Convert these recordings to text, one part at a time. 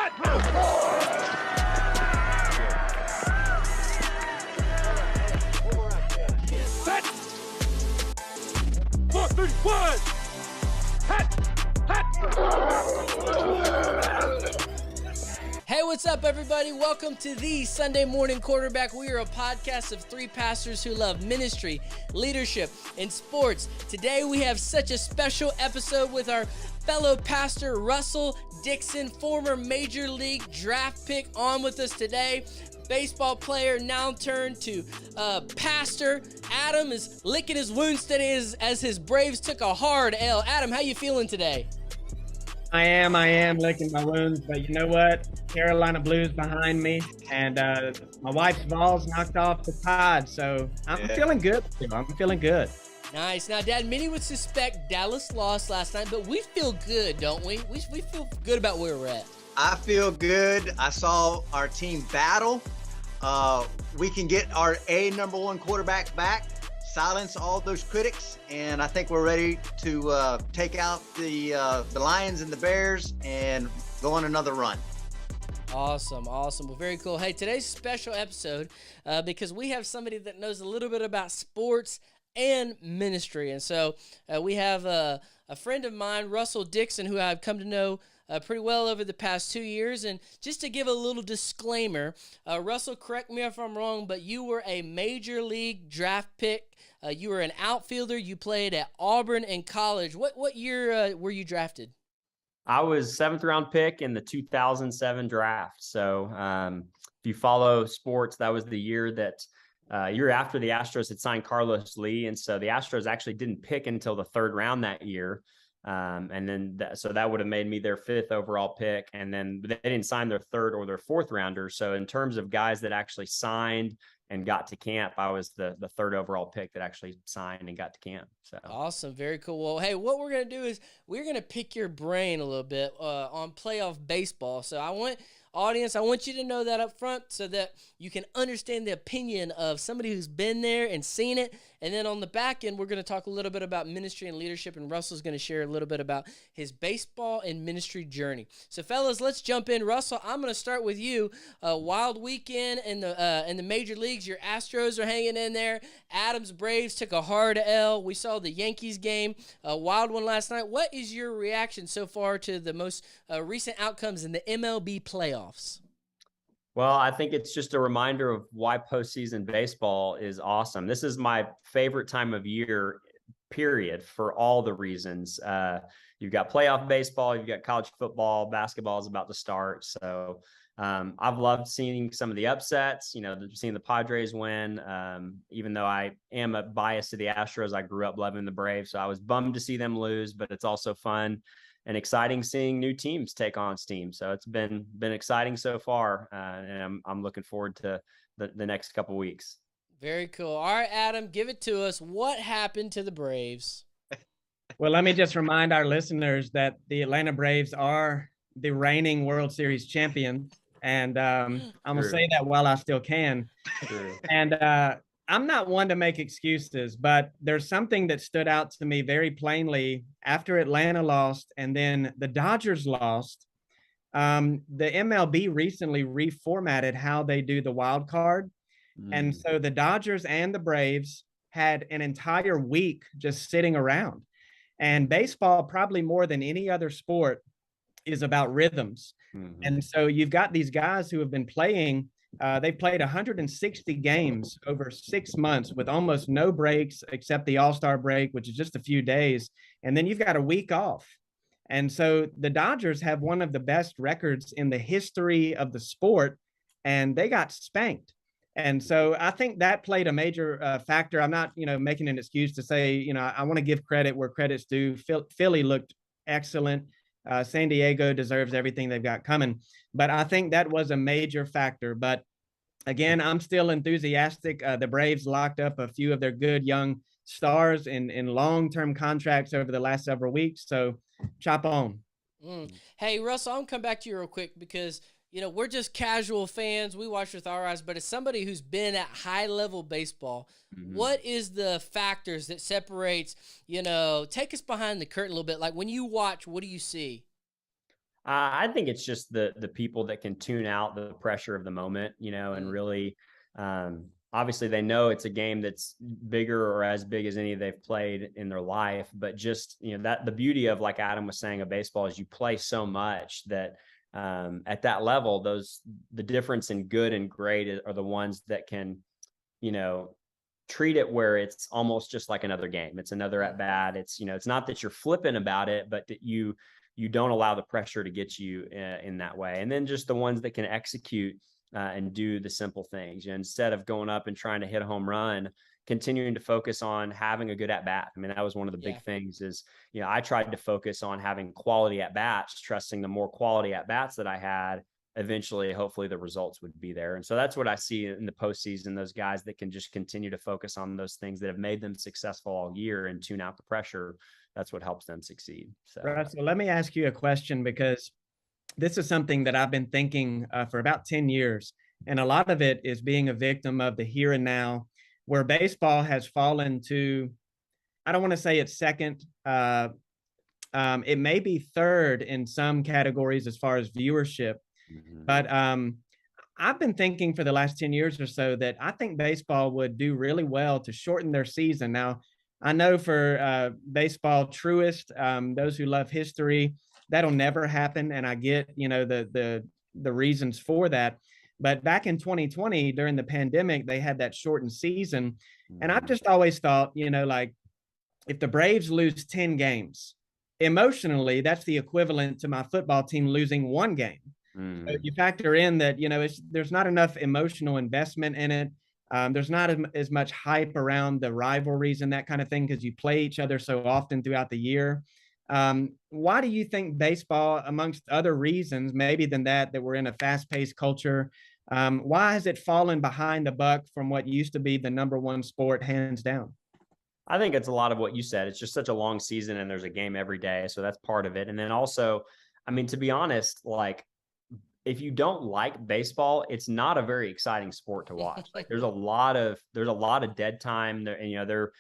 Set. 4, 3, 1. Hey, what's up, everybody? Welcome to the Sunday Morning Quarterback. We are a podcast of three pastors who love ministry, leadership, and sports. Today, we have such a special episode with our fellow pastor, Russell Dixon, former Major League draft pick, on with us today. Baseball player, now turned to pastor. Adam is licking his wounds today as his Braves took a hard L. Adam, how you feeling today? I am licking my wounds, but you know what? Carolina Blues behind me, and my wife's balls knocked off the pod, so I'm feeling good. I'm feeling good. Nice. Now, Dad, many would suspect Dallas lost last night, but we feel good, don't we? We feel good about where we're at. I feel good. I saw our team battle. We can get our number one quarterback back, silence all those critics, and I think we're ready to take out the Lions and the Bears and go on another run. Awesome. Well, very cool. Hey, today's a special episode because we have somebody that knows a little bit about sports and ministry. And so we have a friend of mine, Russell Dixon, who I've come to know pretty well over the past 2 years. And just to give a little disclaimer, Russell, correct me if I'm wrong, but you were a Major League draft pick. You were an outfielder. You played at Auburn in college. What year were you drafted? I was 7th round pick in the 2007 draft. So if you follow sports, that was the year that year after the Astros had signed Carlos Lee. And so the Astros actually didn't pick until the 3rd round that year. And then so that would have made me their 5th overall pick. And then they didn't sign their 3rd or their 4th rounder. So in terms of guys that actually signed and got to camp, I was the 3rd overall pick that actually signed and got to camp. So awesome. Very cool. Well, hey, what we're going to do is we're going to pick your brain a little bit on playoff baseball. So I want you to know that up front so that you can understand the opinion of somebody who's been there and seen it. And then on the back end, we're going to talk a little bit about ministry and leadership, and Russell's going to share a little bit about his baseball and ministry journey. So, fellas, let's jump in. Russell, I'm going to start with you. Wild weekend in the major leagues. Your Astros are hanging in there. Adam's Braves took a hard L. We saw the Yankees game, a wild one last night. What is your reaction so far to the most recent outcomes in the MLB playoffs? Well, I think it's just a reminder of why postseason baseball is awesome. This is my favorite time of year, period, for all the reasons. You've got playoff baseball, you've got college football, basketball is about to start. So I've loved seeing some of the upsets, seeing the Padres win. Even though I am a bias to the Astros, I grew up loving the Braves. So I was bummed to see them lose, but it's also fun and exciting seeing new teams take on steam. So it's been exciting so far, and I'm looking forward to the next couple weeks. Very cool. All right, Adam, give it to us. What happened to the Braves? Well, let me just remind our listeners that the Atlanta Braves are the reigning World Series champion, and I'm going to say that while I still can. True. And I'm not one to make excuses, but there's something that stood out to me very plainly after Atlanta lost and then the Dodgers lost. The MLB recently reformatted how they do the wild card. And so the Dodgers and the Braves had an entire week just sitting around. And baseball, probably more than any other sport, is about rhythms. Mm-hmm. And so you've got these guys who have been playing. They played 160 games over 6 months with almost no breaks except the All-Star break, which is just a few days. And then you've got a week off. And so the Dodgers have one of the best records in the history of the sport, and they got spanked. And so I think that played a major factor. I'm not, making an excuse to say, I want to give credit where credit's due. Philly looked excellent. San Diego deserves everything they've got coming. But I think that was a major factor. But again, I'm still enthusiastic. The Braves locked up a few of their good young stars in long-term contracts over the last several weeks. So chop on. Hey, Russell, I'm going to come back to you real quick because, we're just casual fans. We watch with our eyes. But as somebody who's been at high-level baseball, what is the factors that separates, take us behind the curtain a little bit. Like when you watch, what do you see? I think it's just the people that can tune out the pressure of the moment, and really, obviously they know it's a game that's bigger or as big as any they've played in their life. But just, that the beauty of, like Adam was saying, of baseball is you play so much that at that level, the difference in good and great are the ones that can, treat it where it's almost just like another game. It's another at bat. It's, it's not that you're flippant about it, but that you don't allow the pressure to get you in that way. And then just the ones that can execute and do the simple things. Instead of going up and trying to hit a home run, continuing to focus on having a good at bat. I mean, that was one of the big things is, I tried to focus on having quality at bats, trusting the more quality at bats that I had, eventually, hopefully the results would be there. And so that's what I see in the postseason, those guys that can just continue to focus on those things that have made them successful all year and tune out the pressure. That's what helps them succeed. So, Right, so let me ask you a question, because this is something that I've been thinking for about 10 years. And a lot of it is being a victim of the here and now, where baseball has fallen to, I don't want to say it's second. It may be third in some categories as far as viewership. But I've been thinking for the last 10 years or so that I think baseball would do really well to shorten their season. Now, I know for baseball truists, those who love history, that'll never happen. And I get, the reasons for that. But back in 2020, during the pandemic, they had that shortened season. And I've just always thought, like, if the Braves lose 10 games, emotionally, that's the equivalent to my football team losing one game. So you factor in that, there's not enough emotional investment in it. There's not as much hype around the rivalries and that kind of thing, because you play each other so often throughout the year. Why do you think baseball, amongst other reasons, maybe than that we're in a fast-paced culture, why has it fallen behind the buck from what used to be the number one sport, hands down? I think it's a lot of what you said. It's just such a long season and there's a game every day. So that's part of it. And then also, I mean, to be honest, like, if you don't like baseball, it's not a very exciting sport to watch. Like, there's a lot of dead time there, and they're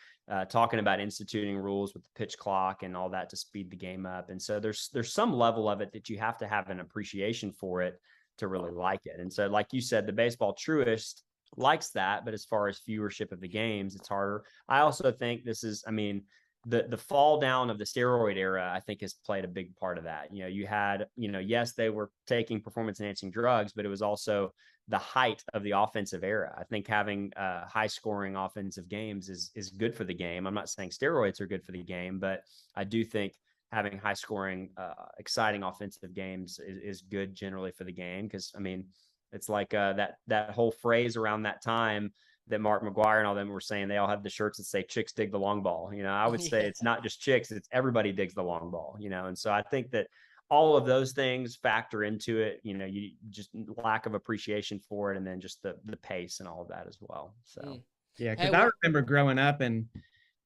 talking about instituting rules with the pitch clock and all that to speed the game up. And so there's some level of it that you have to have an appreciation for it to really like it. And so, like you said, the baseball truist likes that, but as far as viewership of the games, it's harder. I also think this is, I mean, the fall down of the steroid era, I think, has played a big part of that. You had, yes, they were taking performance enhancing drugs, but it was also the height of the offensive era. I think having high scoring offensive games is good for the game. I'm not saying steroids are good for the game, but I do think having high scoring, exciting offensive games is good generally for the game. Cause I mean, it's like that whole phrase around that time that Mark McGuire and all them were saying, they all had the shirts that say "Chicks dig the long ball." I would say it's not just chicks; it's everybody digs the long ball. And so I think that all of those things factor into it. You just lack of appreciation for it, and then just the pace and all of that as well. So yeah, because I remember growing up, and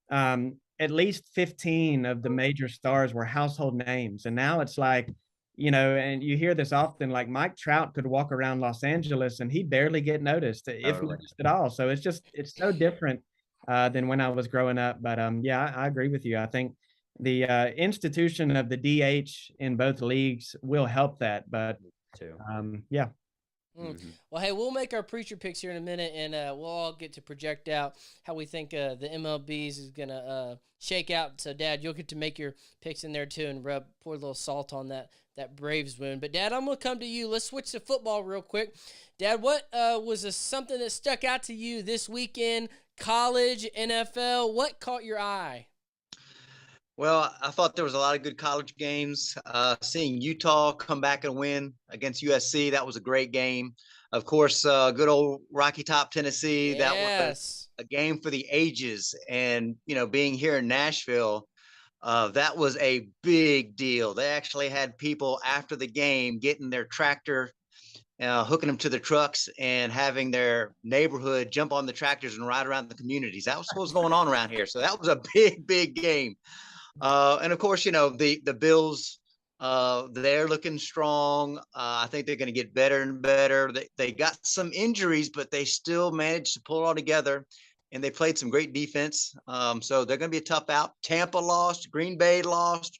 at least 15 of the major stars were household names, and now it's like, and you hear this often, like Mike Trout could walk around Los Angeles and he'd barely get noticed, if noticed at all. So it's so different than when I was growing up. But yeah, I agree with you. I think the institution of the DH in both leagues will help that. But yeah. Well, hey, we'll make our preacher picks here in a minute, and we'll all get to project out how we think the MLBs is going to shake out. So, Dad, you'll get to make your picks in there, too, and pour a little salt on that Braves win. But, Dad, I'm going to come to you. Let's switch to football real quick. Dad, what was something that stuck out to you this weekend, college, NFL? What caught your eye? Well, I thought there was a lot of good college games. Seeing Utah come back and win against USC, that was a great game. Of course, good old Rocky Top, Tennessee. Yes. That was a game for the ages. And, being here in Nashville, that was a big deal. They actually had people after the game getting their tractor, hooking them to the trucks and having their neighborhood jump on the tractors and ride around the communities. That was what was going on around here. So that was a big, big game. And of course, the Bills, they're looking strong. I think they're going to get better and better. They got some injuries, but they still managed to pull it all together, and they played some great defense. So they're going to be a tough out. Tampa lost, Green Bay lost,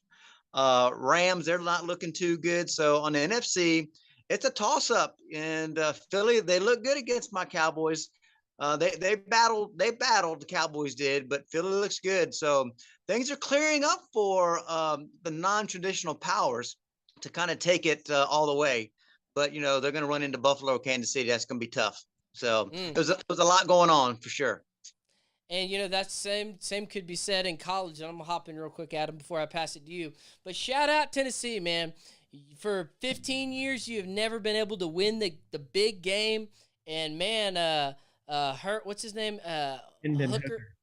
Rams, they're not looking too good. So on the NFC, it's a toss-up. And Philly, they look good against my Cowboys. They battled, the Cowboys did, but Philly looks good. So things are clearing up for the non-traditional powers to kind of take it all the way. But, they're going to run into Buffalo, Kansas City. That's going to be tough. So there's a lot going on for sure. And that's same could be said in college. And I'm gonna hop in real quick, Adam, before I pass it to you. But shout out Tennessee, man. For 15 years, you have never been able to win the big game. And man, what's his name?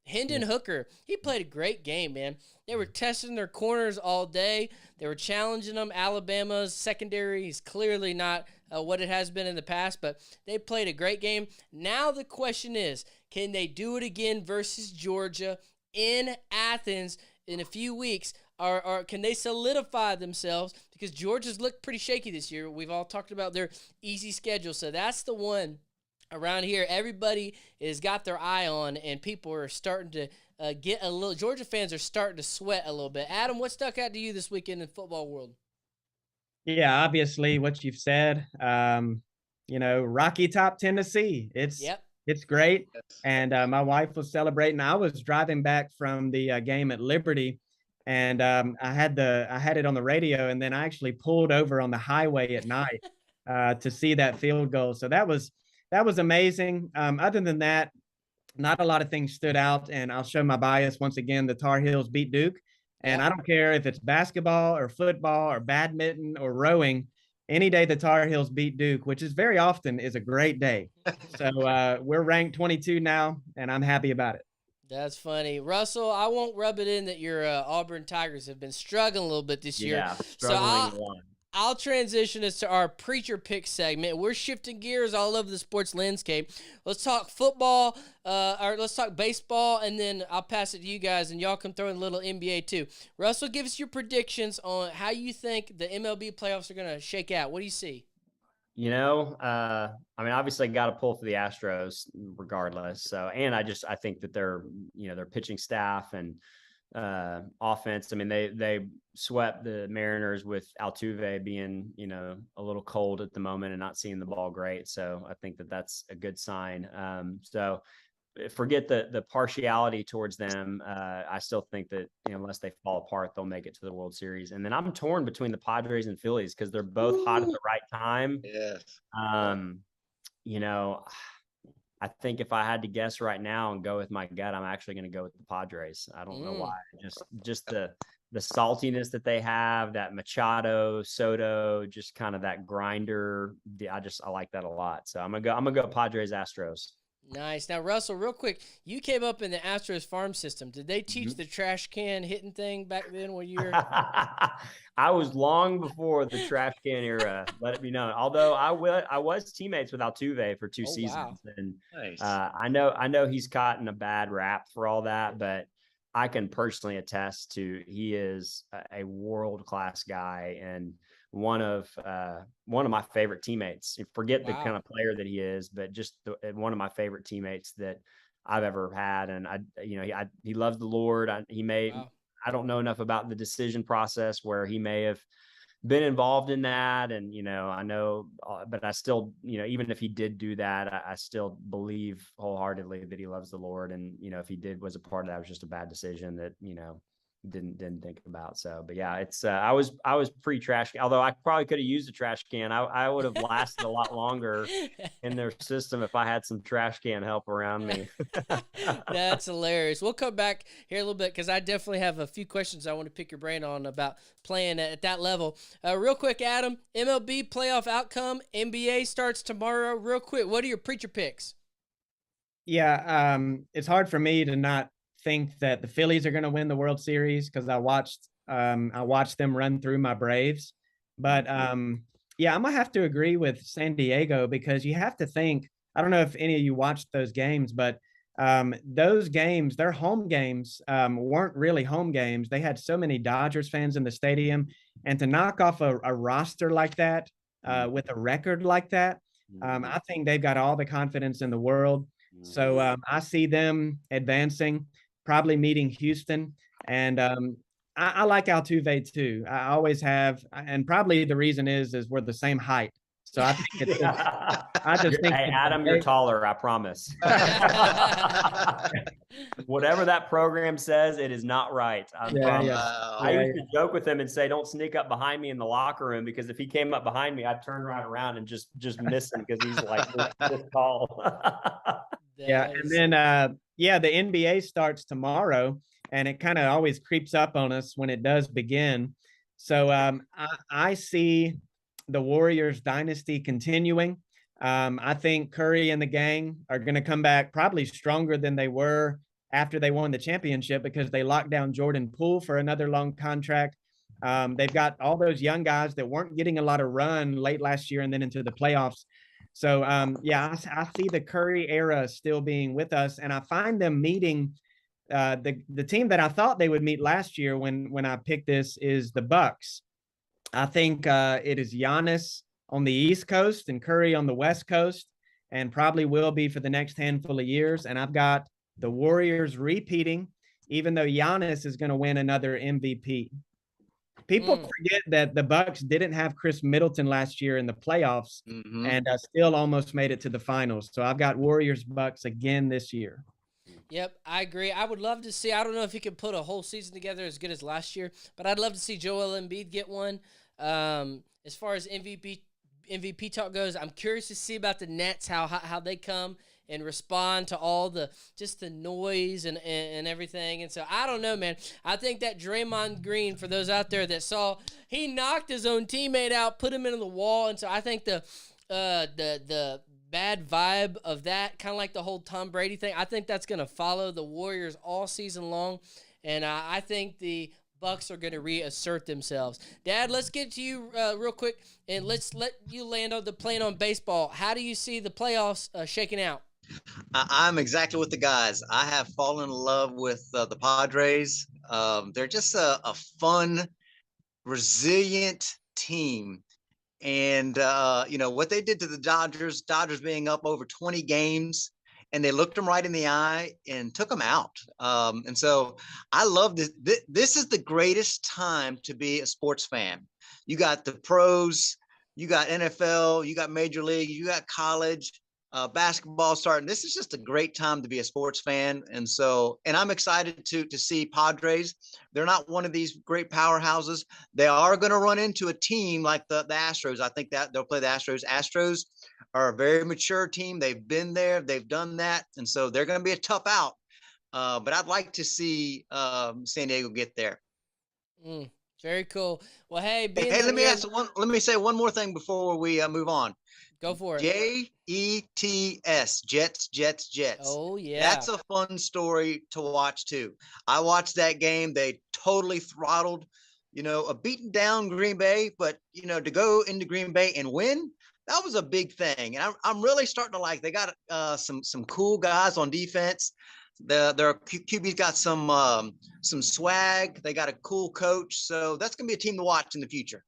Hendon Hooker. He played a great game, man. They were testing their corners all day. They were challenging them. Alabama's secondary is clearly not what it has been in the past, but they played a great game. Now the question is, can they do it again versus Georgia in Athens in a few weeks? Or can they solidify themselves? Because Georgia's looked pretty shaky this year. We've all talked about their easy schedule. So that's the one around here everybody has got their eye on, and people are starting to get a little – Georgia fans are starting to sweat a little bit. Adam, what stuck out to you this weekend in football world? Yeah, obviously what you've said. Rocky Top, Tennessee. It's great. And my wife was celebrating. I was driving back from the game at Liberty, and I had it on the radio, and then I actually pulled over on the highway at night to see that field goal. So that was amazing. Other than that, not a lot of things stood out, and I'll show my bias once again. The Tar Heels beat Duke. And I don't care if it's basketball or football or badminton or rowing, any day the Tar Heels beat Duke, which is very often, is a great day. So we're ranked 22 now, and I'm happy about it. That's funny. Russell, I won't rub it in that your Auburn Tigers have been struggling a little bit this year. Yeah, struggling a lot. I'll transition us to our Preacher Pick segment. We're shifting gears all over the sports landscape. Let's talk football, or let's talk baseball, and then I'll pass it to you guys, and y'all can throw in a little NBA too. Russell, give us your predictions on how you think the MLB playoffs are going to shake out. What do you see? Obviously got to pull for the Astros regardless. So, and I think that their pitching staff and offense. They swept the Mariners with Altuve being, a little cold at the moment and not seeing the ball great. So I think that that's a good sign. So forget the partiality towards them. I still think that, unless they fall apart, they'll make it to the World Series. And then I'm torn between the Padres and Phillies because they're both hot at the right time. Yes. I think if I had to guess right now and go with my gut, I'm actually going to go with the Padres. I don't know why. Just the saltiness that they have, that Machado, Soto, just kind of that grinder. I like that a lot. So I'm gonna go Padres Astros. Nice. Now, Russell, real quick, you came up in the Astros farm system. Did they teach the trash can hitting thing back then when you were? I was long before the trash can era. Let it be known. Although I was teammates with Altuve for 2 seasons, and Nice. I know he's gotten a bad rap for all that, but I can personally attest to he is a world-class guy and one of my favorite teammates. Forget the kind of player that he is, but just one of my favorite teammates that I've ever had. And he loves the Lord. I don't know enough about the decision process where he may have been involved in that. And, I know, but I still, even if he did do that, I still believe wholeheartedly that he loves the Lord. And, if he was a part of that, it was just a bad decision that, didn't think about. So, but yeah, it's I was pre-trash, although I probably could have used a trash can. I would have lasted a lot longer in their system if I had some trash can help around me. That's hilarious. We'll come back here a little bit because I definitely have a few questions I want to pick your brain on about playing at that level. Real quick, Adam, MLB playoff outcome. NBA starts tomorrow. Real quick, what are your Preacher picks? Yeah, it's hard for me to not think that the Phillies are going to win the World Series because I watched them run through my Braves. But yeah, I'm gonna have to agree with San Diego because you have to think. I don't know if any of you watched those games, but those games, their home games, weren't really home games. They had so many Dodgers fans in the stadium, and to knock off a roster like that with a record like that, I think they've got all the confidence in the world. So I see them advancing, probably meeting Houston. And I like Altuve too. I always have, and probably the reason is we're the same height. So I think it's just, I just think Hey, Adam, you're taller, I promise. Whatever that program says, it is not right. I promise. I used to joke with him and say, don't sneak up behind me in the locker room, because if he came up behind me, I'd turn right around and just miss him because he's like this tall. Yeah. And then, the NBA starts tomorrow, and it kind of always creeps up on us when it does begin. So I see the Warriors dynasty continuing. I think Curry and the gang are going to come back probably stronger than they were after they won the championship, because they locked down Jordan Poole for another long contract. They've got all those young guys that weren't getting a lot of run late last year and then into the playoffs. So, I see the Curry era still being with us, and I find them meeting the team that I thought they would meet last year when I picked this is the Bucks. I think it is Giannis on the East Coast and Curry on the West Coast, and probably will be for the next handful of years. And I've got the Warriors repeating, even though Giannis is going to win another MVP. People forget that the Bucks didn't have Chris Middleton last year in the playoffs, and still almost made it to the finals. So I've got Warriors Bucks again this year. Yep, I agree. I would love to see, I don't know if he could put a whole season together as good as last year, but I'd love to see Joel Embiid get one. As far as MVP talk goes, I'm curious to see about the Nets, how they come and respond to all the noise and everything. And so I don't know, man. I think that Draymond Green, for those out there that saw, he knocked his own teammate out, put him into the wall. And so I think the bad vibe of that, kind of like the whole Tom Brady thing, I think that's going to follow the Warriors all season long. And I think the Bucks are going to reassert themselves. Dad, let's get to you real quick, and let's let you land on the plane on baseball. How do you see the playoffs shaking out? I'm exactly with the guys. I have fallen in love with the Padres. They're just a fun, resilient team. And, what they did to the Dodgers being up over 20 games, and they looked them right in the eye and took them out. And so I love this. This is the greatest time to be a sports fan. You got the pros, you got NFL, you got Major League, you got college. Basketball starting. This is just a great time to be a sports fan. And I'm excited to see Padres. They're not one of these great powerhouses. They are going to run into a team like the Astros. I think that they'll play the Astros. Astros are a very mature team. They've been there. They've done that. And so they're going to be a tough out. But I'd like to see San Diego get there. Very cool. Well, hey, let me say one more thing before we move on. Go for it. Jets, Jets. Oh, yeah. That's a fun story to watch, too. I watched that game. They totally throttled, a beaten down Green Bay. But, to go into Green Bay and win, that was a big thing. And I'm really starting to like, they got some cool guys on defense. Their QB's got some swag. They got a cool coach. So that's going to be a team to watch in the future.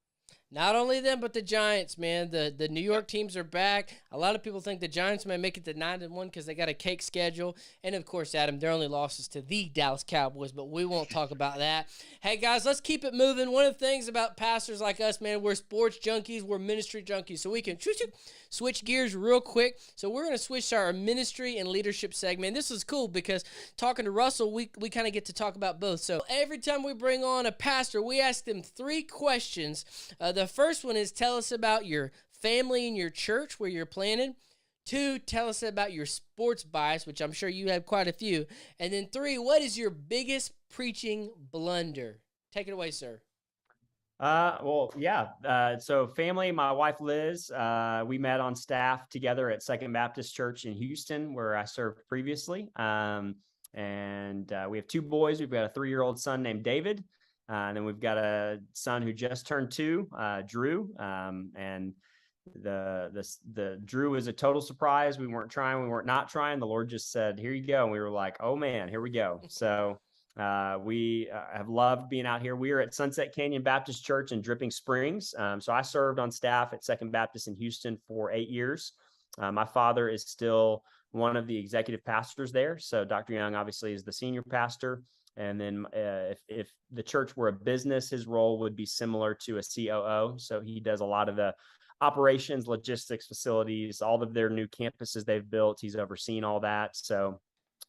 Not only them, but the Giants, man. The New York teams are back. A lot of people think the Giants may make it to 9-1 because they got a cake schedule. And, of course, Adam, their only losses to the Dallas Cowboys, but we won't talk about that. Hey, guys, let's keep it moving. One of the things about pastors like us, man, we're sports junkies. We're ministry junkies. So we can switch gears real quick. So we're going to switch to our ministry and leadership segment. This is cool because talking to Russell, we kind of get to talk about both. So every time we bring on a pastor, we ask them 3 questions. The first one is, tell us about your family and your church where you're planted. 2, tell us about your sports bias, which I'm sure you have quite a few. And then 3, what is your biggest preaching blunder? Take it away, sir. So family, my wife, Liz, we met on staff together at Second Baptist Church in Houston, where I served previously. And we have 2 boys. We've got a 3-year-old son named David. And then we've got a son who just turned 2, Drew. And the Drew was a total surprise. We weren't not trying. The Lord just said, here you go. And we were like, oh man, here we go. So we have loved being out here. We are at Sunset Canyon Baptist Church in Dripping Springs. So I served on staff at Second Baptist in Houston for 8 years. My father is still one of the executive pastors there. So Dr. Young obviously is the senior pastor. And then if the church were a business, his role would be similar to a COO. So he does a lot of the operations, logistics, facilities, all of their new campuses they've built. He's overseen all that. So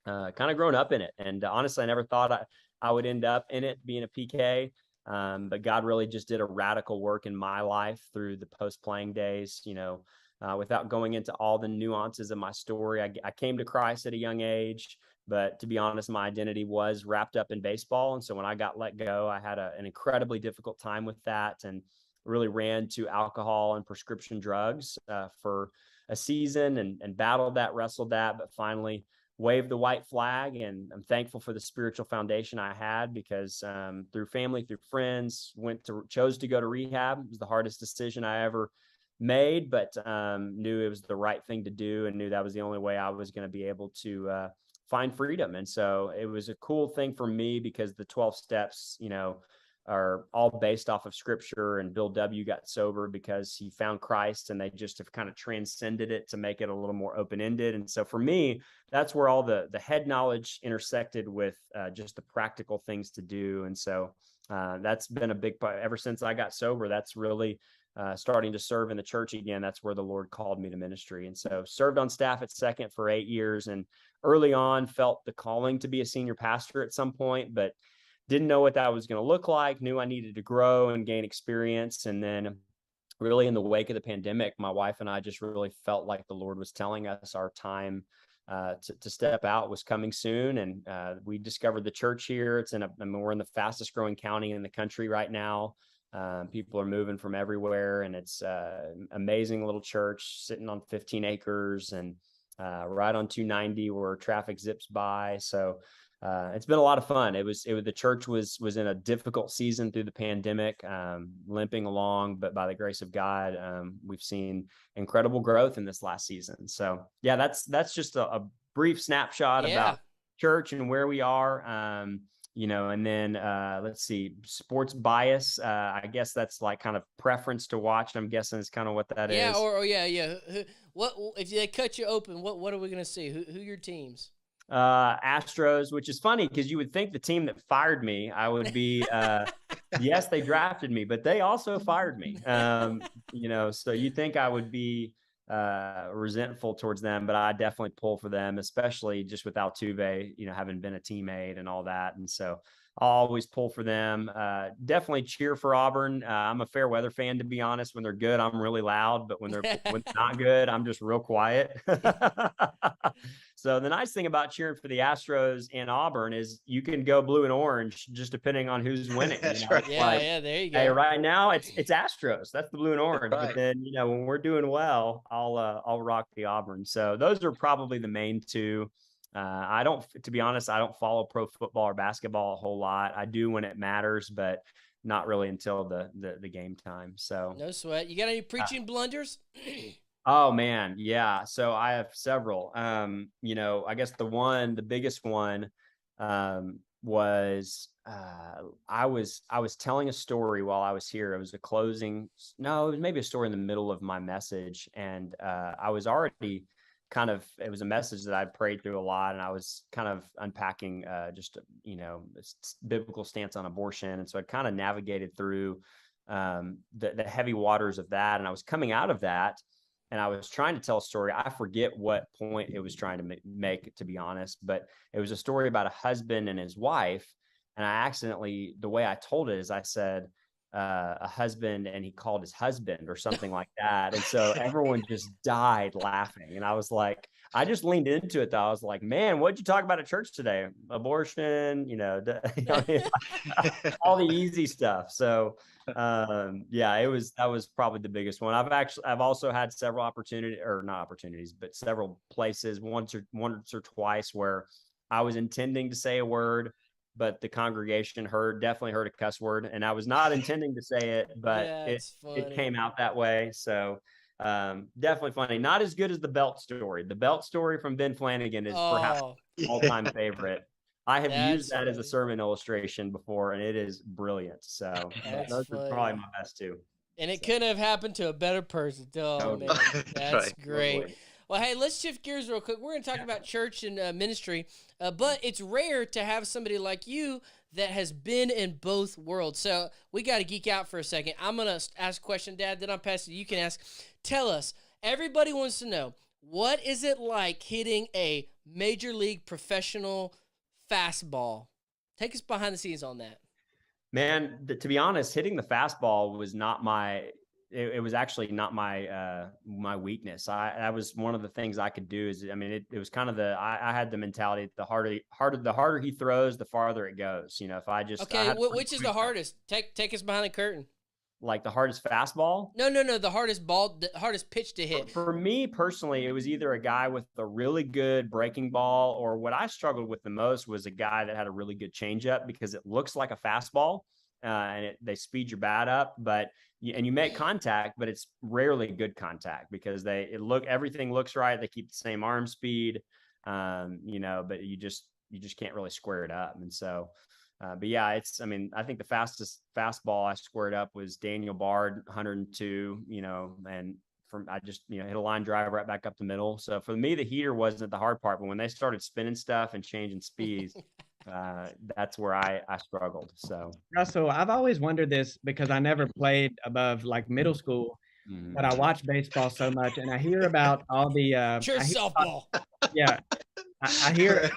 kind of grown up in it. And honestly, I never thought I would end up in it being a PK. But God really just did a radical work in my life through the post-playing days, without going into all the nuances of my story. I came to Christ at a young age, but to be honest, my identity was wrapped up in baseball. And so when I got let go, I had an incredibly difficult time with that, and really ran to alcohol and prescription drugs for a season, and battled that, wrestled that, but finally waved the white flag. And I'm thankful for the spiritual foundation I had, because through family, through friends, chose to go to rehab. It was the hardest decision I ever made, but knew it was the right thing to do, and knew that was the only way I was going to be able to find freedom. And so it was a cool thing for me, because the 12 steps, are all based off of scripture. And Bill W. got sober because he found Christ, and they just have kind of transcended it to make it a little more open-ended. And so for me, that's where all the head knowledge intersected with just the practical things to do. And so that's been a big part ever since I got sober. That's really starting to serve in the church again. That's where the Lord called me to ministry. And so served on staff at Second for 8 years, and early on felt the calling to be a senior pastor at some point, but didn't know what that was going to look like. Knew I needed to grow and gain experience. And then really in the wake of the pandemic, my wife and I just really felt like the Lord was telling us our time to step out was coming soon. And we discovered the church here. We're in the fastest growing county in the country right now. People are moving from everywhere, and it's amazing little church sitting on 15 acres and right on 290 where traffic zips by. So it's been a lot of fun. The church was in a difficult season through the pandemic, limping along, but by the grace of God, we've seen incredible growth in this last season. So yeah, that's just a brief snapshot about church and where we are. And then let's see, sports bias. I guess that's like kind of preference to watch. I'm guessing is kind of what that is. Yeah. What if they cut you open? What are we gonna see? Who your teams? Astros, which is funny because you would think the team that fired me, I would be, yes, they drafted me, but they also fired me. So you think I would be resentful towards them, but I definitely pull for them, especially just with Altuve, having been a teammate and all that. And so I'll always pull for them. Definitely cheer for Auburn. I'm a fair weather fan, to be honest. When they're good, I'm really loud, but when they're not good, I'm just real quiet. So the nice thing about cheering for the Astros and Auburn is you can go blue and orange just depending on who's winning. That's right. Yeah, there you go. Hey, right now it's Astros. That's the blue and orange. Right. But then when we're doing well, I'll rock the Auburn. So those are probably the main two. To be honest, I don't follow pro football or basketball a whole lot. I do when it matters, but not really until the game time. So no sweat. You got any preaching blunders? Oh man. Yeah. So I have several, I guess the biggest one, was, I was telling a story while I was here. It was it was maybe a story in the middle of my message. And, I was already it was a message that I prayed through a lot, and I was kind of unpacking, biblical stance on abortion. And so I kind of navigated through, the heavy waters of that. And I was coming out of that, and I was trying to tell a story. I forget what point it was trying to make, to be honest, but it was a story about a husband and his wife. And I accidentally, the way I told it is I said, a husband, and he called his husband or something like that. And so everyone just died laughing. And I was like, I just leaned into it though. I was like, man, what'd you talk about at church today? Abortion, all the easy stuff. So that was probably the biggest one. I've also had several several places, once or twice, where I was intending to say a word, but the congregation definitely heard a cuss word, and I was not intending to say it, but it came out that way. So definitely funny. Not as good as the belt story. The belt story from Ben Flanagan is perhaps all-time favorite. I have used that as a sermon illustration before, and it is brilliant. So those are probably my best two. And it couldn't have happened to a better person. Oh, man, that's great. Totally. Well, hey, let's shift gears real quick. We're going to talk about church and ministry, but it's rare to have somebody like you that has been in both worlds. So we got to geek out for a second. I'm going to ask a question, Dad, then I'll pass it. You can ask. Tell us, everybody wants to know, what is it like hitting a major league professional fastball? Take us behind the scenes on that. Man, to be honest, hitting the fastball was not it was actually not my weakness. That was one of the things I could do. Is, I mean, it was kind of I had the mentality, the harder he throws, the farther it goes. You know, if I just, okay, which is the hardest? Take us behind the curtain. Like the hardest fastball? No, the hardest pitch to hit. For me personally, it was either a guy with a really good breaking ball, or what I struggled with the most was a guy that had a really good changeup, because it looks like a fastball, and they speed your bat up, and you make contact, but it's rarely good contact, because everything looks right. They keep the same arm speed, but you just can't really square it up. And so, but yeah, I think the fastest fastball I squared up was Daniel Bard, 102, and I just, hit a line drive right back up the middle. So for me, the heater wasn't the hard part, but when they started spinning stuff and changing speeds, that's where I struggled. So Russell, I've always wondered this, because I never played above like middle school, but I watch baseball so much, and I hear about all the softball. Yeah, I hear.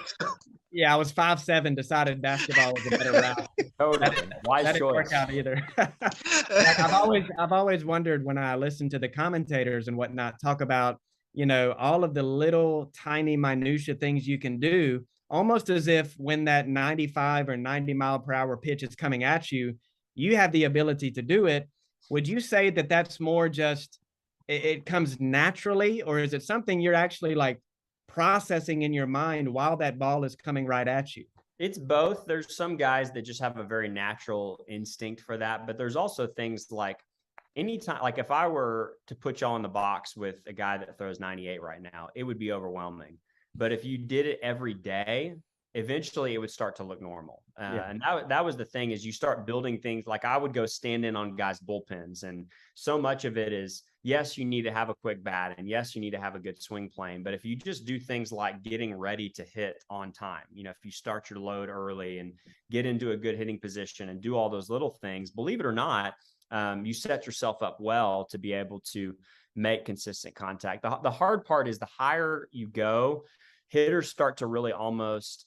Yeah, I was 5'7", decided basketball was a better route. Totally. Wise That didn't work choice. out either. I've always wondered, when I listen to the commentators and whatnot talk about, all of the little tiny minutia things you can do, almost as if when that 95 or 90 mile per hour pitch is coming at you, you have the ability to do it. Would you say that that's more just, it comes naturally, or is it something you're actually like processing in your mind while that ball is coming right at you? It's both. There's some guys that just have a very natural instinct for that, but there's also things like anytime, like if I were to put y'all in the box with a guy that throws 98 right now, it would be overwhelming. But if you did it every day, eventually it would start to look normal. And that was the thing, is you start building things. Like I would go stand in on guys' bullpens, and so much of it is, yes, you need to have a quick bat, and yes, you need to have a good swing plane. But if you just do things like getting ready to hit on time, if you start your load early and get into a good hitting position and do all those little things, believe it or not, you set yourself up well to be able to make consistent contact. The hard part is, the higher you go, hitters start to really almost,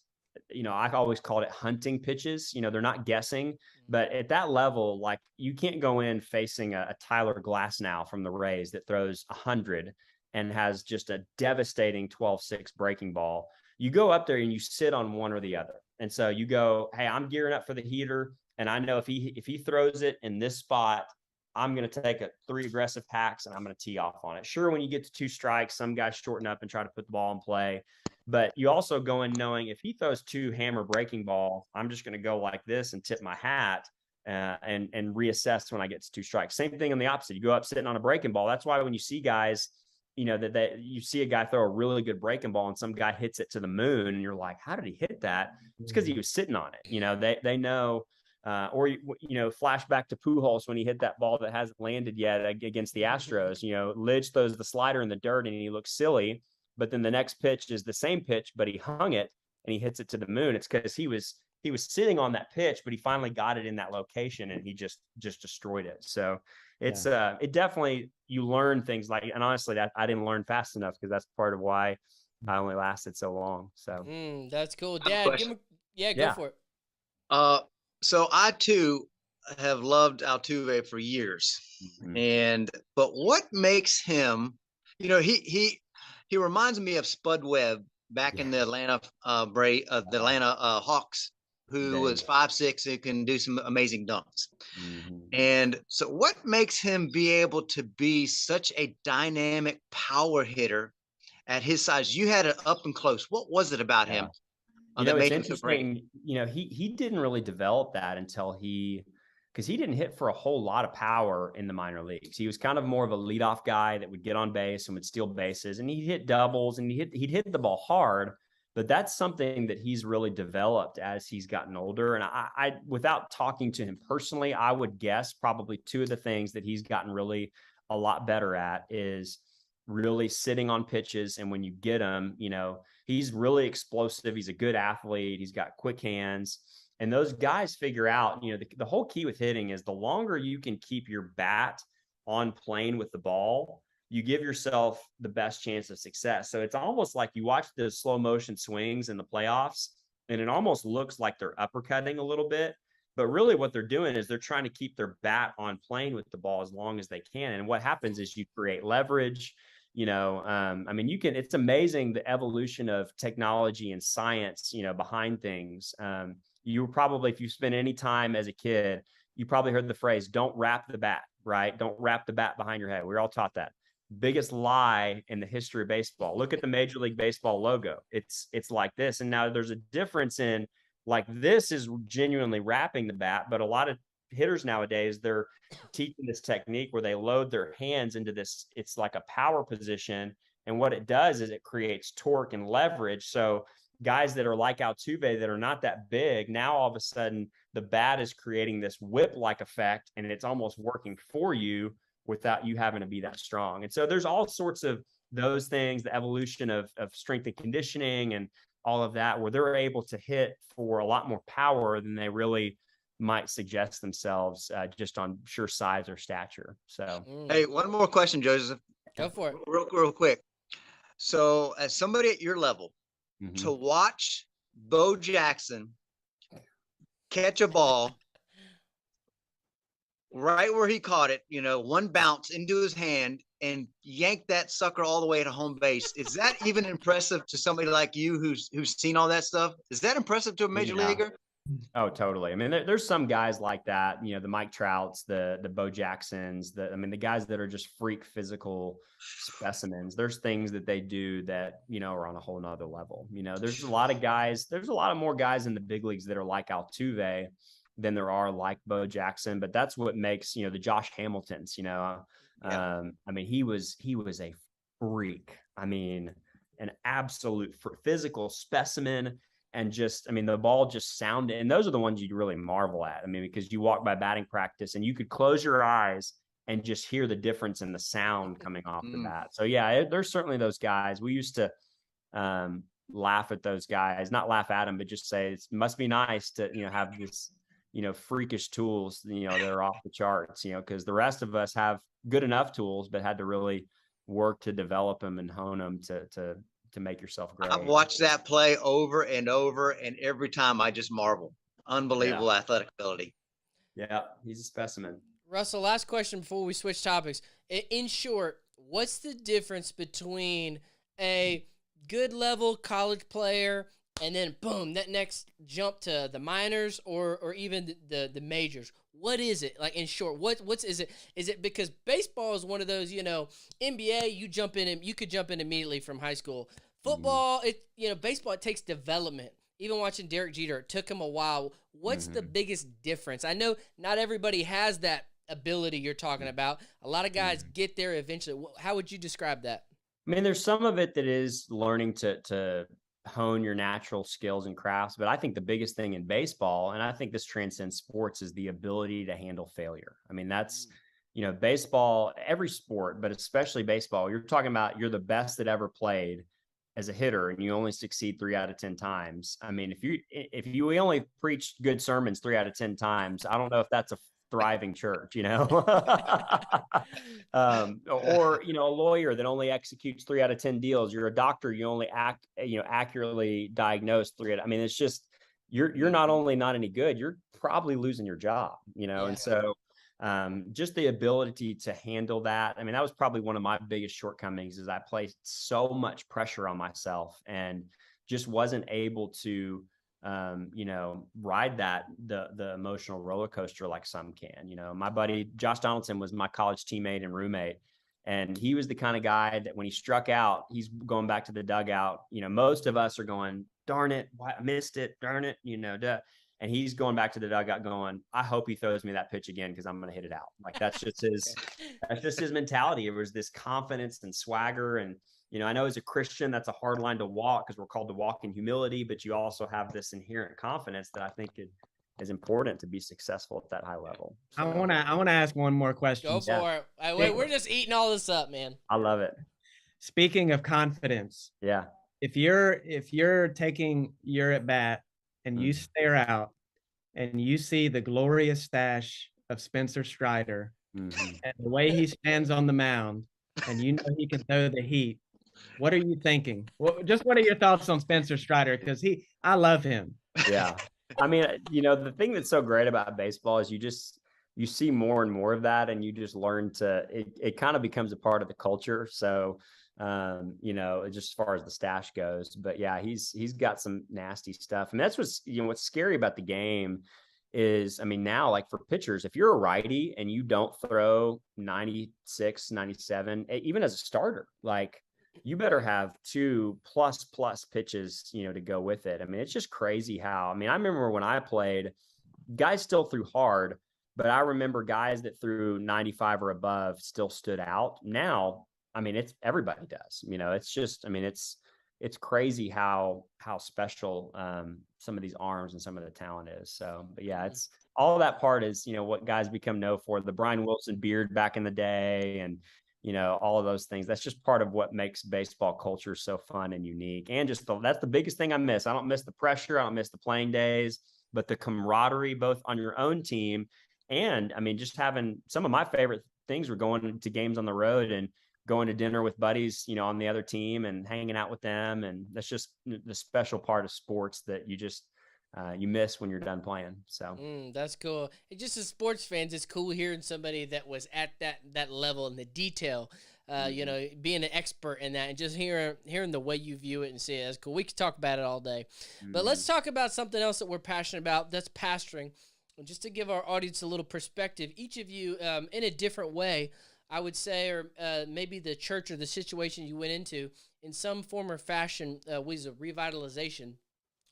I've always called it hunting pitches. They're not guessing, but at that level, like you can't go in facing a Tyler Glasnow from the Rays that throws 100 and has just a devastating 12-6 breaking ball. You go up there and you sit on one or the other. And so you go, hey, I'm gearing up for the heater, and I know if he throws it in this spot, I'm going to take 3 aggressive hacks and I'm going to tee off on it. Sure, when you get to 2 strikes, some guys shorten up and try to put the ball in play. But you also go in knowing, if he throws 2 hammer breaking ball, I'm just going to go like this and tip my hat and reassess when I get to 2 strikes. Same thing on the opposite. You go up sitting on a breaking ball. That's why when you see guys, that you see a guy throw a really good breaking ball and some guy hits it to the moon, and you're like, how did he hit that? It's because he was sitting on it. They know. Or flashback to Pujols when he hit that ball that hasn't landed yet against the Astros. Lidge throws the slider in the dirt and he looks silly, but then the next pitch is the same pitch, but he hung it and he hits it to the moon. It's because he was sitting on that pitch, but he finally got it in that location and he just destroyed it. So it's it definitely, you learn things like, and honestly, that I didn't learn fast enough, because that's part of why I only lasted so long. So that's cool, Dad. Go for it. So I too have loved Altuve for years, but what makes him, he reminds me of Spud Webb back in the Atlanta Hawks, who was 5'6" and can do some amazing dunks. And so, what makes him be able to be such a dynamic power hitter at his size? You had it up and close. What was it about him? It's interesting. He didn't really develop that until because he didn't hit for a whole lot of power in the minor leagues. He was kind of more of a leadoff guy that would get on base and would steal bases, and he'd hit doubles and he'd hit the ball hard. But that's something that he's really developed as he's gotten older. And I without talking to him personally, I would guess probably 2 of the things that he's gotten really a lot better at is really sitting on pitches. And when you get him, you know, he's really explosive. He's a good athlete. He's got quick hands. And those guys figure out, you know, the whole key with hitting is the longer you can keep your bat on plane with the ball, you give yourself the best chance of success. So it's almost like you watch the slow motion swings in the playoffs, and it almost looks like they're uppercutting a little bit. But really what they're doing is they're trying to keep their bat on plane with the ball as long as they can. And what happens is you create leverage. You know, I mean, it's amazing the evolution of technology and science, you know, behind things. You probably, if you spent any time as a kid, you probably heard the phrase, don't wrap the bat, right? Don't wrap the bat behind your head. We were all taught that. Biggest lie in the history of baseball. Look at the Major League Baseball logo. It's like this. And now there's a difference in, like, this is genuinely wrapping the bat, but a lot of hitters nowadays, they're teaching this technique where they load their hands into this. It's like a power position. And what it does is it creates torque and leverage. So guys that are like Altuve that are not that big, now all of a sudden the bat is creating this whip-like effect, and it's almost working for you without you having to be that strong. And so there's all sorts of those things, the evolution of strength and conditioning and all of that, where they're able to hit for a lot more power than they really might suggest themselves just on sheer size or stature. So, Hey, one more question, Joseph. Go for it. Real quick. So as somebody at your level, to watch Bo Jackson catch a ball right where he caught it, you know, one bounce into his hand and yank that sucker all the way to home base. Is that even impressive to somebody like you who's seen all that stuff? Is that impressive to a major leaguer? Oh, totally. I mean, there's some guys like that, you know, the Mike Trouts, the Bo Jacksons, the guys that are just freak physical specimens. There's things that they do that, you know, are on a whole nother level. You know, there's a lot of more guys in the big leagues that are like Altuve than there are like Bo Jackson, but that's what makes, you know, the Josh Hamiltons, you know, I mean, he was a freak. I mean, an absolute physical specimen. And just, I mean, the ball just sounded, and those are the ones you really marvel at. I mean, because you walk by batting practice and you could close your eyes and just hear the difference in the sound coming off the bat. So yeah, there's certainly those guys. We used to laugh at those guys, not laugh at them, but just say it must be nice to, you know, have this, you know, freakish tools, you know, that are off the charts, you know, because the rest of us have good enough tools, but had to really work to develop them and hone them to make yourself great. I've watched that play over and over, and every time I just marvel. Unbelievable athletic ability. Yeah, he's a specimen. Russell, last question before we switch topics. In short, what's the difference between a good level college player and then boom, that next jump to the minors or even the majors? What is it? Like, in short, what's is it? Is it because baseball is one of those, you know, NBA, you could jump in immediately from high school. Football, baseball, it takes development. Even watching Derek Jeter, it took him a while. What's the biggest difference? I know not everybody has that ability you're talking about. A lot of guys get there eventually. How would you describe that? I mean, there's some of it that is learning to hone your natural skills and crafts. But I think the biggest thing in baseball, and I think this transcends sports, is the ability to handle failure. I mean, that's, you know, baseball, every sport, but especially baseball, you're talking about you're the best that ever played as a hitter and you only succeed 3 out of 10 times. I mean, if you only preach good sermons 3 out of 10 times, I don't know if that's a thriving church, you know, or, you know, a lawyer that only executes 3 out of 10 deals. You're a doctor. You only accurately diagnose 3 out. I mean, it's just, you're not only not any good, you're probably losing your job, you know? And so, just the ability to handle that. I mean, that was probably one of my biggest shortcomings, is I placed so much pressure on myself and just wasn't able to, ride the emotional roller coaster like some can. You know, my buddy Josh Donaldson was my college teammate and roommate, and he was the kind of guy that when he struck out, he's going back to the dugout. You know, most of us are going, darn it, I missed it, darn it, you know, duh. And he's going back to the dugout going, I hope he throws me that pitch again, because I'm going to hit it out. Like, that's just his mentality. It was this confidence and swagger. And, you know, I know as a Christian, that's a hard line to walk, because we're called to walk in humility, but you also have this inherent confidence that I think is important to be successful at that high level. So, I want to ask one more question. Go for it. Wait, we're just eating all this up, man. I love it. Speaking of confidence, Yeah. if you're taking your at bat and you stare out and you see the glorious stash of Spencer Strider Mm-hmm. and the way he stands on the mound, and you know he can throw the heat, what are you thinking? Well, just what are your thoughts on Spencer Strider? Because I love him. Yeah. I mean, the thing that's so great about baseball is you see more and more of that, and you just learn it kind of becomes a part of the culture. So, just as far as the stash goes, but yeah, he's got some nasty stuff. And that's what's scary about the game is, I mean, now, like for pitchers, if you're a righty and you don't throw 96, 97, even as a starter, like, you better have 2+ pitches, to go with it. I mean, it's just crazy how, I mean, I remember when I played, guys still threw hard, but I remember guys that threw 95 or above still stood out. Now, I mean, it's everybody does, it's just, I mean, it's crazy how special some of these arms and some of the talent is. So, but yeah, it's all of that part is, what guys become known for, the Brian Wilson beard back in the day, and all of those things. That's just part of what makes baseball culture so fun and unique. And just that's the biggest thing I miss. I don't miss the pressure. I don't miss the playing days, but the camaraderie, both on your own team. And I mean, just having some of my favorite things were going to games on the road and going to dinner with buddies, on the other team and hanging out with them. And that's just the special part of sports that you just, you miss when you're done playing. So that's cool. And just as sports fans, it's cool hearing somebody that was at that level in the detail, being an expert in that, and just hearing the way you view it and see it. That's cool. We could talk about it all day, but let's talk about something else that we're passionate about. That's pastoring. And just to give our audience a little perspective, each of you, in a different way, I would say, or maybe the church or the situation you went into, in some form or fashion, was a revitalization.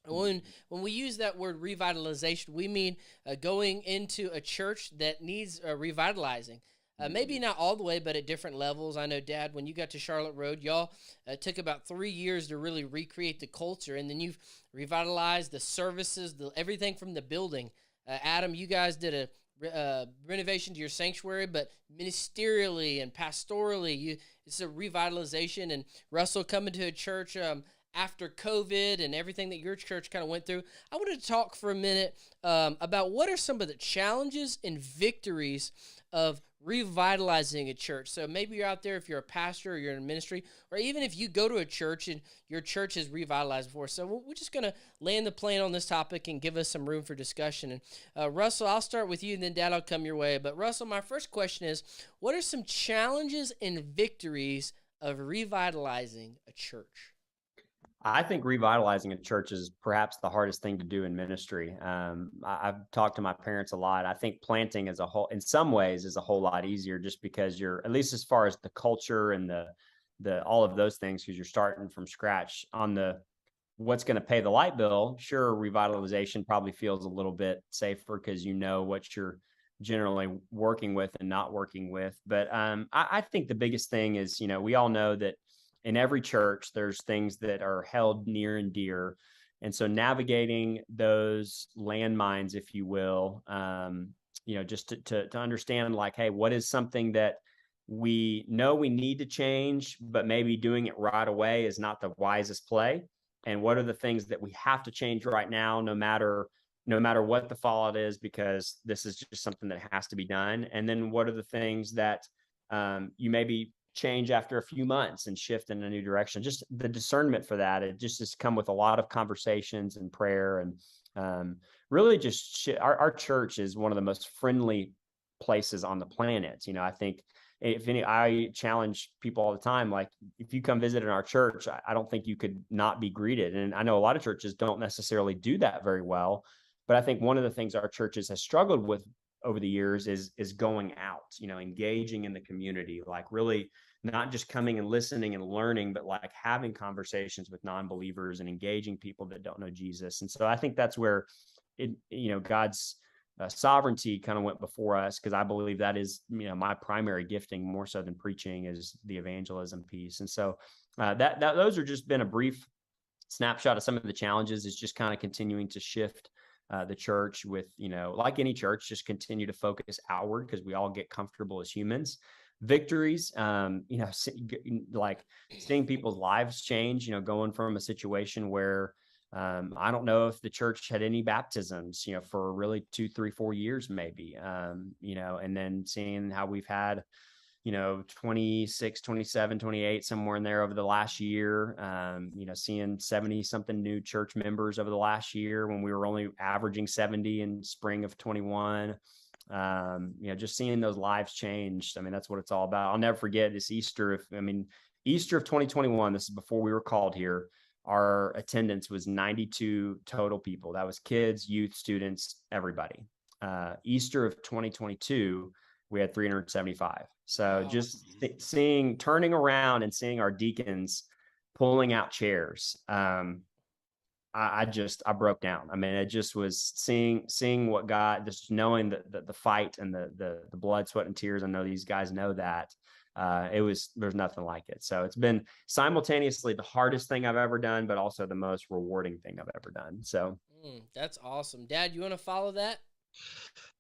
When we use that word revitalization, we mean going into a church that needs revitalizing. Maybe not all the way, but at different levels. I know, Dad, when you got to Charlotte Road, y'all took about 3 years to really recreate the culture, and then you've revitalized the services, everything from the building. Adam, you guys did a renovation to your sanctuary, but ministerially and pastorally, it's a revitalization. And Russell, coming to a church after COVID and everything that your church kind of went through, I wanted to talk for a minute about what are some of the challenges and victories of revitalizing a church. So maybe you're out there, if you're a pastor or you're in ministry, or even if you go to a church and your church is revitalized before. So we're just going to land the plane on this topic and give us some room for discussion. And Russell, I'll start with you, and then Dad, I'll come your way. But Russell, my first question is, what are some challenges and victories of revitalizing a church? I think revitalizing a church is perhaps the hardest thing to do in ministry. I've talked to my parents a lot. I think planting as a whole, in some ways, is a whole lot easier, just because you're, at least as far as the culture and the all of those things, because you're starting from scratch. On the what's going to pay the light bill, sure, revitalization probably feels a little bit safer because you know what you're generally working with and not working with. But I think the biggest thing is, we all know that in every church, there's things that are held near and dear. And so navigating those landmines, if you will, just to understand, like, hey, what is something that we know we need to change, but maybe doing it right away is not the wisest play. And what are the things that we have to change right now, no matter what the fallout is, because this is just something that has to be done. And then what are the things that you maybe change after a few months and shift in a new direction? Just the discernment for that. It just has come with a lot of conversations and prayer, and really just our church is one of the most friendly places on the planet. I think I challenge people all the time, like, if you come visit in our church, I don't think you could not be greeted. And I know a lot of churches don't necessarily do that very well, but I think one of the things our churches has struggled with over the years is going out, engaging in the community, like really not just coming and listening and learning, but like having conversations with non-believers and engaging people that don't know Jesus. And so I think that's where God's sovereignty kind of went before us, because I believe that is, my primary gifting, more so than preaching, is the evangelism piece. And so that those are just been a brief snapshot of some of the challenges, is just kind of continuing to shift the church with, like any church, just continue to focus outward, because we all get comfortable as humans. victories, like seeing people's lives change, going from a situation where I don't know if the church had any baptisms, for really 2, 3, 4 years, maybe, and then seeing how we've had, 26, 27, 28, somewhere in there over the last year, seeing 70 something new church members over the last year when we were only averaging 70 in spring of 21. Just seeing those lives change. I mean, that's what it's all about. I'll never forget this Easter of 2021. This is before we were called here. Our attendance was 92 total people. That was kids, youth, students, everybody. Easter of 2022, we had 375. So Wow. just turning around and seeing our deacons pulling out chairs. I broke down. I mean, it just was seeing what God, just knowing the fight and the blood, sweat, and tears. I know these guys know that. There's nothing like it. So it's been simultaneously the hardest thing I've ever done, but also the most rewarding thing I've ever done. So that's awesome. Dad, you want to follow that?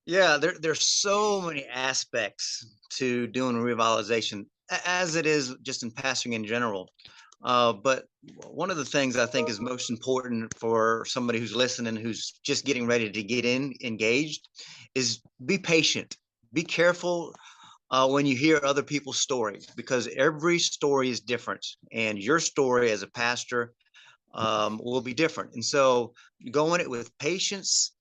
Yeah, there's so many aspects to doing revitalization, as it is just in pastoring in general. But one of the things I think is most important for somebody who's listening, who's just getting ready to get engaged, is be patient. Be careful when you hear other people's stories, because every story is different, and your story as a pastor will be different. And so go in it with patience,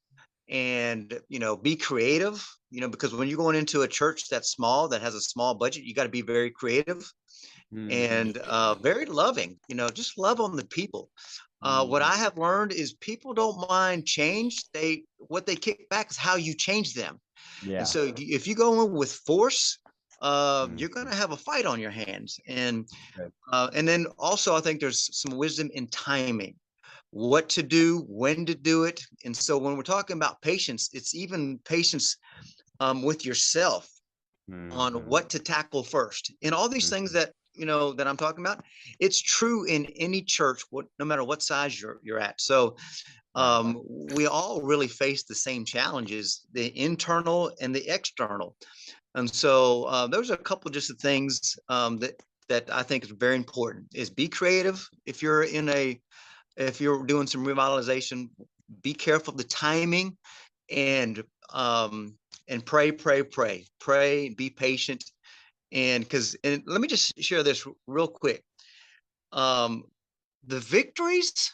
and be creative, because when you're going into a church that's small, that has a small budget, you got to be very creative and very loving. Just love on the people. What I have learned is people don't mind change. What they kick back is how you change them. yeah. And so if you go in with force, you're going to have a fight on your hands. And then also I think there's some wisdom in timing, what to do, when to do it. And so when we're talking about patience, it's even patience with yourself on what to tackle first. And all these things that that I'm talking about, it's true in any church, no matter what size you're at. So we all really face the same challenges, the internal and the external. And so those are a couple of just the things that I think is very important, is be creative. If you're doing some revitalization, be careful of the timing, and pray, be patient. And let me just share this real quick. The victories,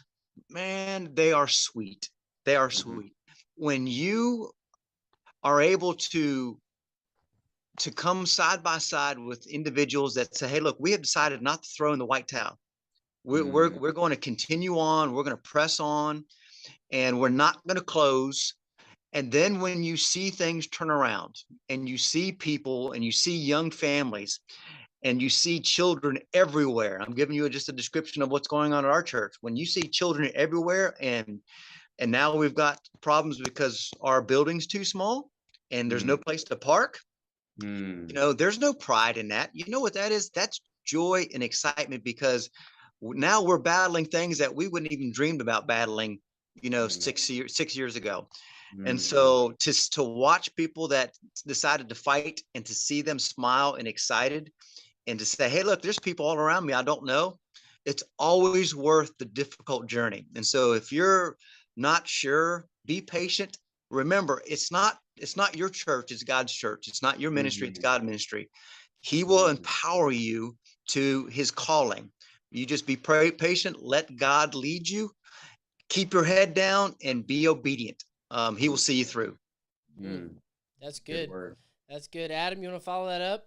man, they are sweet. They are sweet. When you are able to come side by side with individuals that say, hey, look, we have decided not to throw in the white towel. We're going to continue on. We're going to press on, and we're not going to close. And then when you see things turn around, and you see people, and you see young families, and you see children everywhere. I'm giving you just a description of what's going on at our church. When you see children everywhere, and now we've got problems because our building's too small and there's no place to park. There's no pride in that. You know what that is? That's joy and excitement, because now we're battling things that we wouldn't even dreamed about battling, 6 years ago. And so to watch people that decided to fight, and to see them smile and excited, and to say, hey, look, there's people all around me I don't know. It's always worth the difficult journey. And so if you're not sure, be patient. Remember, it's not your church, it's God's church. It's not your ministry, it's God's ministry. He will empower you to his calling. You just be patient, let God lead you, keep your head down, and be obedient. He will see you through. That's good. That's good. Adam, you want to follow that up?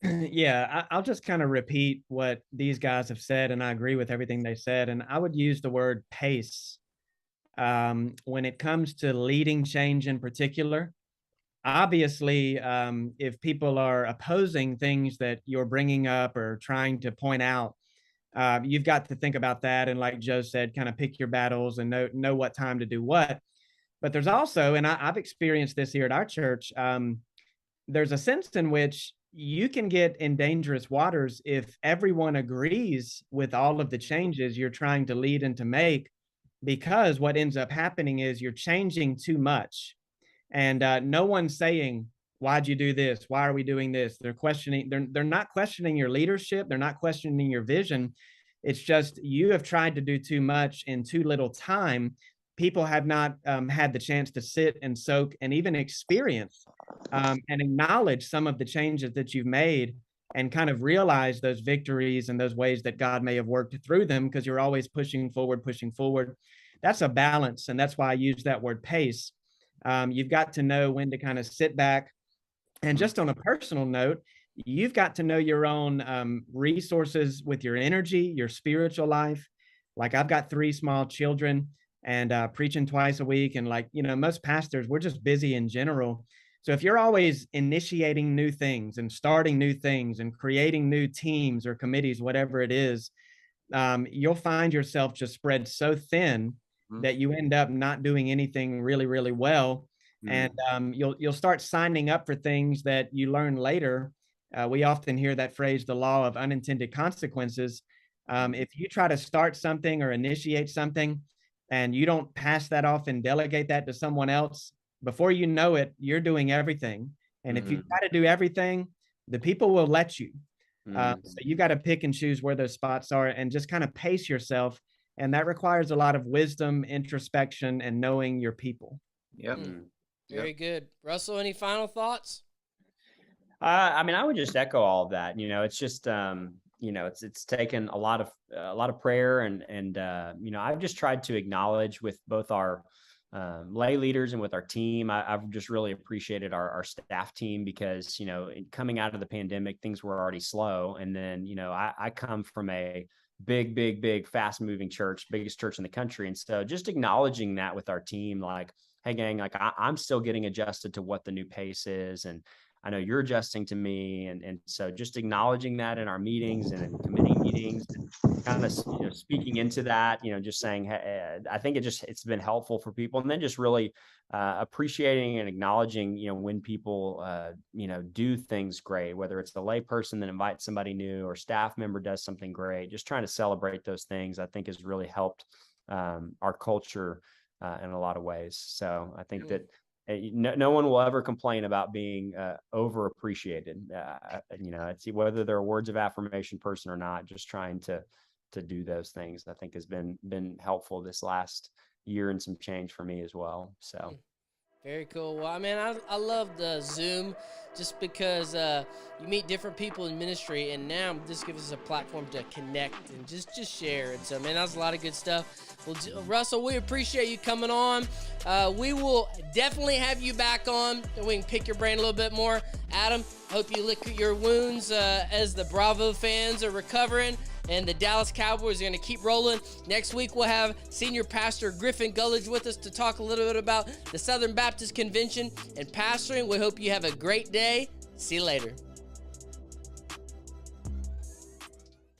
Yeah, I'll just kind of repeat what these guys have said, and I agree with everything they said. And I would use the word pace when it comes to leading change in particular. Obviously, if people are opposing things that you're bringing up or trying to point out, you've got to think about that. And like Joe said, kind of pick your battles and know what time to do what. But there's also, and I've experienced this here at our church, there's a sense in which you can get in dangerous waters if everyone agrees with all of the changes you're trying to lead and to make, because what ends up happening is you're changing too much. And no one's saying, why'd you do this? Why are we doing this? They're questioning, they're not questioning your leadership. They're not questioning your vision. It's just you have tried to do too much in too little time. People have not had the chance to sit and soak and even experience and acknowledge some of the changes that you've made and kind of realize those victories and those ways that God may have worked through them, because you're always pushing forward, pushing forward. That's a balance. And that's why I use that word pace. You've got to know when to kind of sit back. And just on a personal note, you've got to know your own resources with your energy, your spiritual life. Like I've got 3 small children and preaching twice a week. And like, you know, most pastors, we're just busy in general. So if you're always initiating new things and starting new things and creating new teams or committees, whatever it is, you'll find yourself just spread so thin that you end up not doing anything really, really well. And you'll start signing up for things that you learn later. We often hear that phrase, the law of unintended consequences. If you try to start something or initiate something and you don't pass that off and delegate that to someone else, before you know it, you're doing everything. And if you try to do everything, the people will let you. So you got to pick and choose where those spots are and just kind of pace yourself. And that requires a lot of wisdom, introspection, and knowing your people. Yep. Very good. Russell, any final thoughts? I mean, I would just echo all of that. You know, it's just, you know, it's taken a lot of prayer and you know, I've just tried to acknowledge with both our lay leaders and with our team. I've just really appreciated our staff team, because, you know, coming out of the pandemic, things were already slow. And then, you know, I come from a big, fast moving church, biggest church in the country. And so just acknowledging that with our team, like, hey gang, like I'm still getting adjusted to what the new pace is. And I know you're adjusting to me. And so just acknowledging that in our meetings and in committee meetings, and kind of, you know, speaking into that, you know, just saying, hey, I think it's been helpful for people. And then just really appreciating and acknowledging, you know, when people, you know, do things great, whether it's the lay person that invites somebody new or staff member does something great, just trying to celebrate those things, I think has really helped our culture in a lot of ways. So I think that no one will ever complain about being overappreciated. You know, it's whether they're a words of affirmation person or not, just trying to do those things, I think has been helpful this last year and some change for me as well. So. Very cool. Well, I mean, I love the Zoom just because you meet different people in ministry, and now this gives us a platform to connect and just share. And so, man, that was a lot of good stuff. Well, Russell, we appreciate you coming on. We will definitely have you back on, and we can pick your brain a little bit more. Adam, hope you lick your wounds as the Bravo fans are recovering. And the Dallas Cowboys are going to keep rolling. Next week, we'll have Senior Pastor Griffin Gullidge with us to talk a little bit about the Southern Baptist Convention and pastoring. We hope you have a great day. See you later.